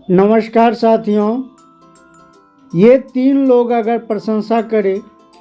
नमस्कार साथियों। ये तीन लोग अगर प्रशंसा करें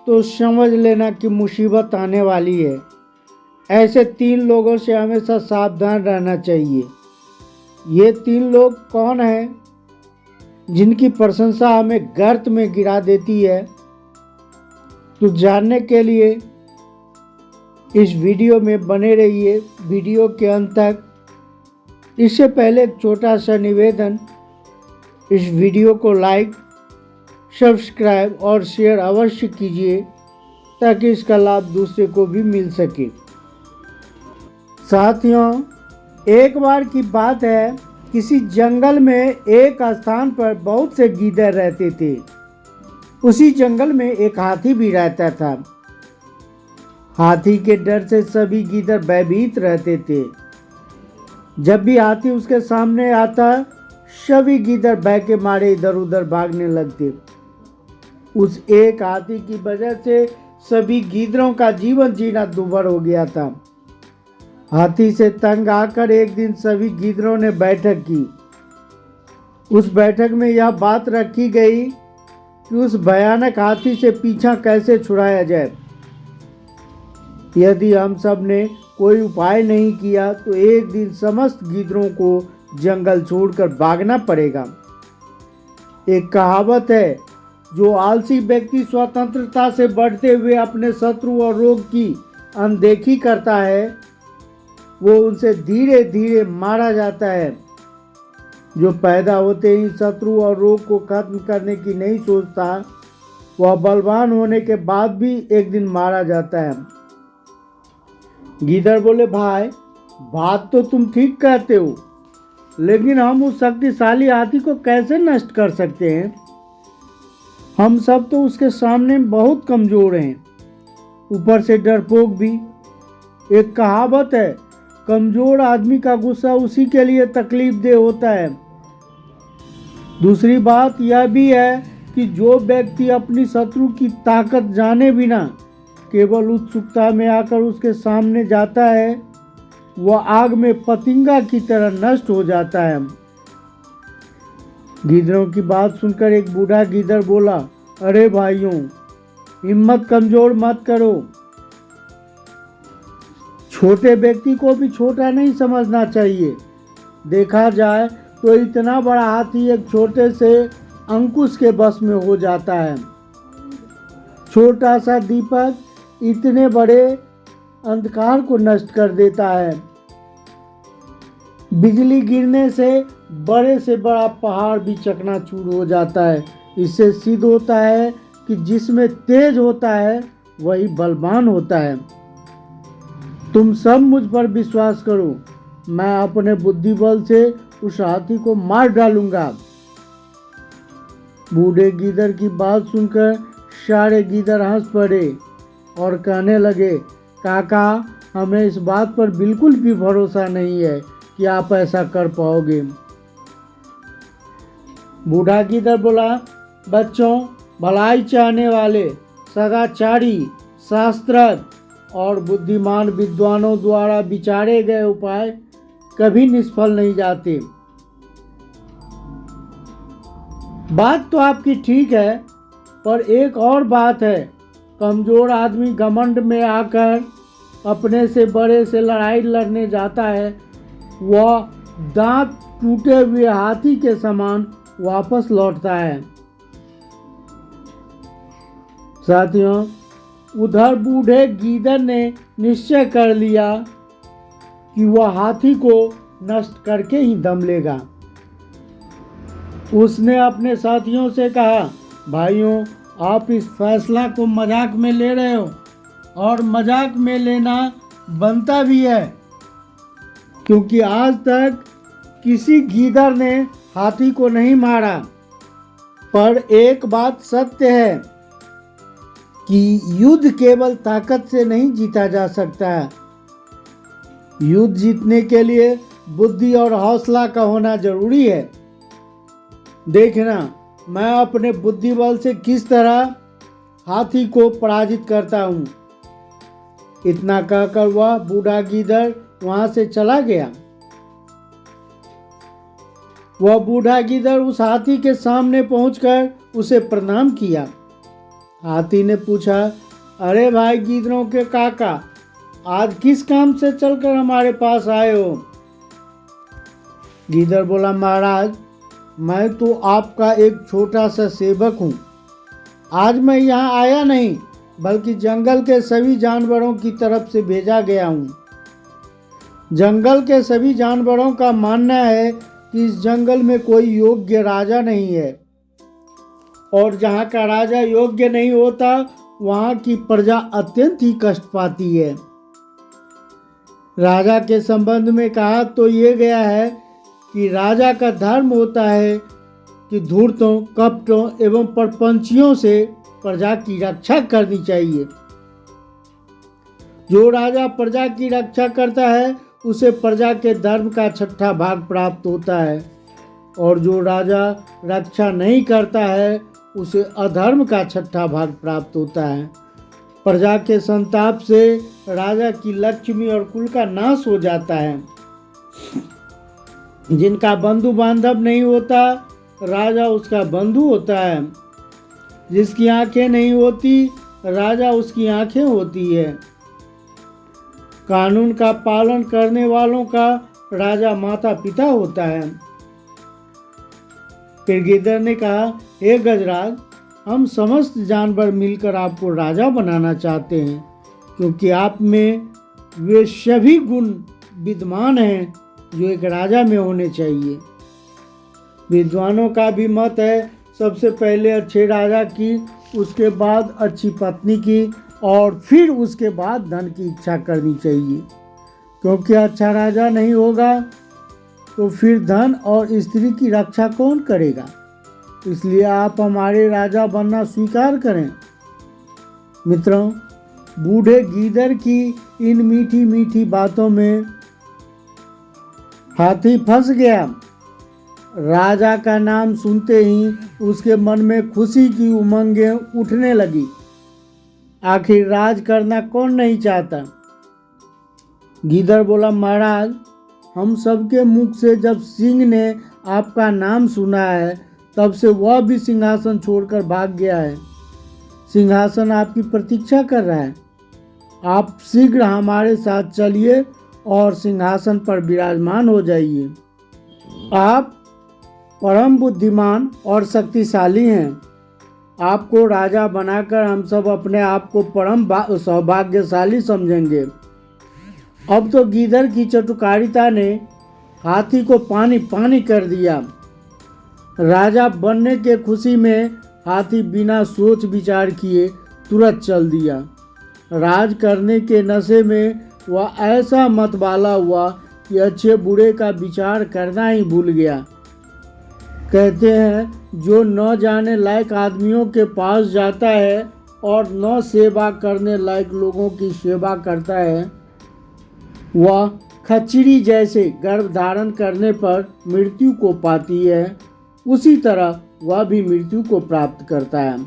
तो समझ लेना कि मुसीबत आने वाली है। ऐसे तीन लोगों से हमेशा सावधान रहना चाहिए। ये तीन लोग कौन हैं जिनकी प्रशंसा हमें गर्त में गिरा देती है? तो जानने के लिए इस वीडियो में बने रहिए वीडियो के अंत तक। इससे पहले एक छोटा सा निवेदन, इस वीडियो को लाइक, सब्सक्राइब और शेयर अवश्य कीजिए ताकि इसका लाभ दूसरे को भी मिल सके। साथियों, एक बार की बात है, किसी जंगल में एक स्थान पर बहुत से गीदड़ रहते थे। उसी जंगल में एक हाथी भी रहता था। हाथी के डर से सभी गीदड़ भयभीत रहते थे। जब भी हाथी उसके सामने आता, सभी गीदड़ भय के मारे इधर उधर भागने लगते। उस एक हाथी की वजह से सभी गीदड़ों का जीवन जीना दूभर हो गया था। हाथी से तंग आकर एक दिन सभी गीदड़ों ने बैठक की। उस बैठक में यह बात रखी गई कि उस भयानक हाथी से पीछा कैसे छुड़ाया जाए। यदि हम सब ने कोई उपाय नहीं किया तो एक दिन समस्त गीदड़ों को जंगल छोड़कर भागना पड़ेगा। एक कहावत है, जो आलसी व्यक्ति स्वतंत्रता से बढ़ते हुए अपने शत्रु और रोग की अनदेखी करता है, वो उनसे धीरे धीरे मारा जाता है। जो पैदा होते ही शत्रु और रोग को खत्म करने की नहीं सोचता, वह बलवान होने के बाद भी एक दिन मारा जाता है। गीदड़ बोले, भाई बात तो तुम ठीक कहते हो, लेकिन हम उस शक्तिशाली हाथी को कैसे नष्ट कर सकते हैं? हम सब तो उसके सामने बहुत कमजोर हैं, ऊपर से डरपोक भी। एक कहावत है, कमजोर आदमी का गुस्सा उसी के लिए तकलीफ दे होता है। दूसरी बात यह भी है कि जो व्यक्ति अपनी शत्रु की ताकत जाने बिना केवल उत्सुकता में आकर उसके सामने जाता है, वह आग में पतंगा की तरह नष्ट हो जाता है। गीदड़ों की बात सुनकर एक बूढ़ा गीदड़ बोला, अरे भाइयों, हिम्मत कमजोर मत करो। छोटे व्यक्ति को भी छोटा नहीं समझना चाहिए। देखा जाए तो इतना बड़ा हाथी एक छोटे से अंकुश के बस में हो जाता है। छोटा सा दीपक इतने बड़े अंधकार को नष्ट कर देता है। बिजली गिरने से बड़ा पहाड़ भी चकनाचूर हो जाता है। इससे सिद्ध होता है कि जिसमें तेज होता है वही बलवान होता है। तुम सब मुझ पर विश्वास करो, मैं अपने बुद्धि बल से उस हाथी को मार डालूंगा। बूढ़े गीदड़ की बात सुनकर सारे गीदड़ हंस पड़े और कहने लगे, काका, हमें इस बात पर बिल्कुल भी भरोसा नहीं है कि आप ऐसा कर पाओगे। बूढ़ा गीदड़ बोला, बच्चों, भलाई चाहने वाले, सदाचारी, शास्त्रज्ञ और बुद्धिमान विद्वानों द्वारा विचारे गए उपाय कभी निष्फल नहीं जाते। बात तो आपकी ठीक है, पर एक और बात है। कमजोर आदमी घमंड में आकर अपने से बड़े से लड़ाई लड़ने जाता है, वह दांत टूटे हुए हाथी के समान वापस लौटता है। साथियों, उधर बूढ़े गीदड़ ने निश्चय कर लिया कि वह हाथी को नष्ट करके ही दम लेगा। उसने अपने साथियों से कहा, भाइयों, आप इस फैसला को मजाक में ले रहे हो और मजाक में लेना बनता भी है, क्योंकि आज तक किसी गीदड़ ने हाथी को नहीं मारा। पर एक बात सत्य है कि युद्ध केवल ताकत से नहीं जीता जा सकता है। युद्ध जीतने के लिए बुद्धि और हौसला का होना जरूरी है। देखना, मैं अपने बुद्धि बल से किस तरह हाथी को पराजित करता हूँ। इतना कहकर वह बूढ़ा गीदड़ वहां से चला गया। वह बूढ़ा गीदड़ उस हाथी के सामने पहुंचकर उसे प्रणाम किया। हाथी ने पूछा, अरे भाई गीदड़ों के काका, आज किस काम से चलकर हमारे पास आए हो? गीदड़ बोला, महाराज मैं तो आपका एक छोटा सा सेवक हूँ। आज मैं यहाँ आया नहीं बल्कि जंगल के सभी जानवरों की तरफ से भेजा गया हूँ। जंगल के सभी जानवरों का मानना है कि इस जंगल में कोई योग्य राजा नहीं है, और जहाँ का राजा योग्य नहीं होता वहाँ की प्रजा अत्यंत ही कष्ट पाती है। राजा के संबंध में कहा तो ये गया है कि राजा का धर्म होता है कि धूर्तों, कपटों एवं परपंचियों से प्रजा की रक्षा करनी चाहिए। जो राजा प्रजा की रक्षा करता है उसे प्रजा के धर्म का 6ठा भाग प्राप्त होता है, और जो राजा रक्षा नहीं करता है उसे अधर्म का 6ठा भाग प्राप्त होता है। प्रजा के संताप से राजा की लक्ष्मी और कुल का नाश हो जाता है। जिनका बंधु बांधव नहीं होता राजा उसका बंधु होता है। जिसकी आंखें नहीं होती राजा उसकी आंखें होती है। कानून का पालन करने वालों का राजा माता पिता होता है। फिर गिद्दर ने कहा, हे गजराज, हम समस्त जानवर मिलकर आपको राजा बनाना चाहते हैं, क्योंकि आप में वे सभी गुण विद्यमान हैं जो एक राजा में होने चाहिए। विद्वानों का भी मत है सबसे पहले अच्छे राजा की, उसके बाद अच्छी पत्नी की, और फिर उसके बाद धन की इच्छा करनी चाहिए, क्योंकि अच्छा राजा नहीं होगा तो फिर धन और स्त्री की रक्षा कौन करेगा। इसलिए आप हमारे राजा बनना स्वीकार करें। मित्रों, बूढ़े गीदड़ की इन मीठी मीठी बातों में हाथी फंस गया। राजा का नाम सुनते ही उसके मन में खुशी की उमंगें उठने लगी। आखिर राज करना कौन नहीं चाहता। गीदड़ बोला, महाराज, हम सबके मुख से जब सिंह ने आपका नाम सुना है तब से वह भी सिंहासन छोड़कर भाग गया है। सिंहासन आपकी प्रतीक्षा कर रहा है। आप शीघ्र हमारे साथ चलिए और सिंहासन पर विराजमान हो जाइए। आप परम बुद्धिमान और शक्तिशाली हैं। आपको राजा बनाकर हम सब अपने आप को परम सौभाग्यशाली समझेंगे। अब तो गीदड़ की चटुकारिता ने हाथी को पानी पानी कर दिया। राजा बनने के खुशी में हाथी बिना सोच विचार किए तुरंत चल दिया। राज करने के नशे में वह ऐसा मतवाला हुआ कि अच्छे बुरे का विचार करना ही भूल गया। कहते हैं, जो न जाने लायक आदमियों के पास जाता है और न सेवा करने लायक लोगों की सेवा करता है, वह खच्चड़ी जैसे गर्भ धारण करने पर मृत्यु को पाती है, उसी तरह वह भी मृत्यु को प्राप्त करता है।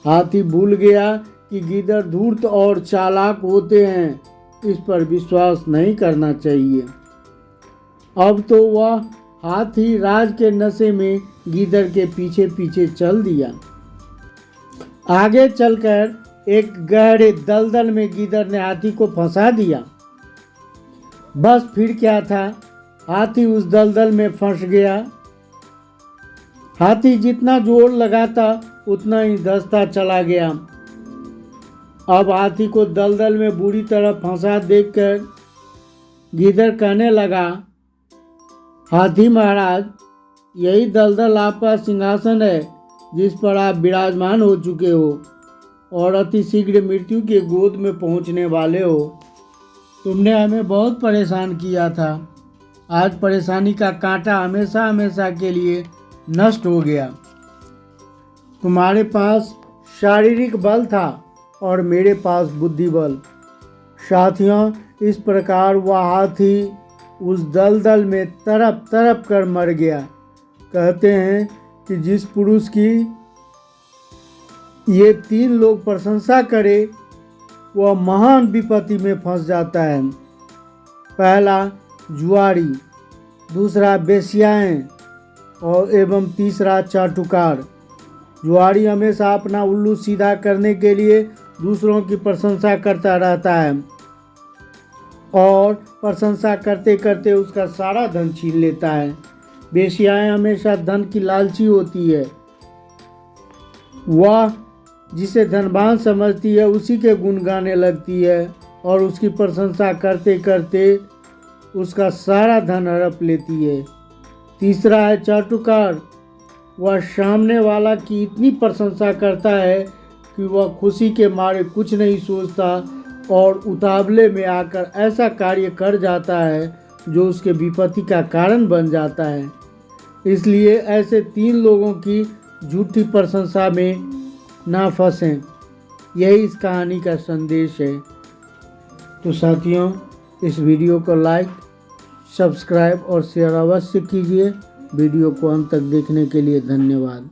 हाथी भूल गया कि गीदड़ धूर्त और चालाक होते हैं, इस पर विश्वास नहीं करना चाहिए। अब तो वह हाथी राज के नशे में गीदड़ के पीछे पीछे चल दिया। आगे चलकर एक गहरे दलदल में गीदड़ ने हाथी को फंसा दिया। बस फिर क्या था, हाथी उस दलदल में फंस गया। हाथी जितना जोर लगाता उतना ही धंसता चला गया। अब हाथी को दलदल में बुरी तरह फंसा देखकर गीदड़ कहने लगा, हाथी महाराज, यही दलदल आपका सिंहासन है जिस पर आप विराजमान हो चुके हो और अति शीघ्र मृत्यु के गोद में पहुंचने वाले हो। तुमने हमें बहुत परेशान किया था। आज परेशानी का कांटा हमेशा हमेशा के लिए नष्ट हो गया। तुम्हारे पास शारीरिक बल था और मेरे पास बुद्धि बल। साथियों, इस प्रकार वह हाथी उस दलदल में तड़प तड़प कर मर गया। कहते हैं कि जिस पुरुष की ये 3 लोग प्रशंसा करे वह महान विपत्ति में फंस जाता है। पहला जुआरी, दूसरा बेश्याएं, और एवं तीसरा चाटुकार। जुआरी हमेशा अपना उल्लू सीधा करने के लिए दूसरों की प्रशंसा करता रहता है और प्रशंसा करते करते उसका सारा धन छीन लेता है। वेश्याएं हमेशा धन की लालची होती है। वह जिसे धनवान समझती है उसी के गुण गाने लगती है और उसकी प्रशंसा करते करते उसका सारा धन हड़प लेती है। तीसरा है चाटुकार। वह सामने वाला की इतनी प्रशंसा करता है कि वह खुशी के मारे कुछ नहीं सोचता और उतावले में आकर ऐसा कार्य कर जाता है जो उसके विपत्ति का कारण बन जाता है। इसलिए ऐसे 3 लोगों की झूठी प्रशंसा में ना फंसें। यही इस कहानी का संदेश है। तो साथियों, इस वीडियो को लाइक, सब्सक्राइब और शेयर अवश्य कीजिए। वीडियो को अंत तक देखने के लिए धन्यवाद।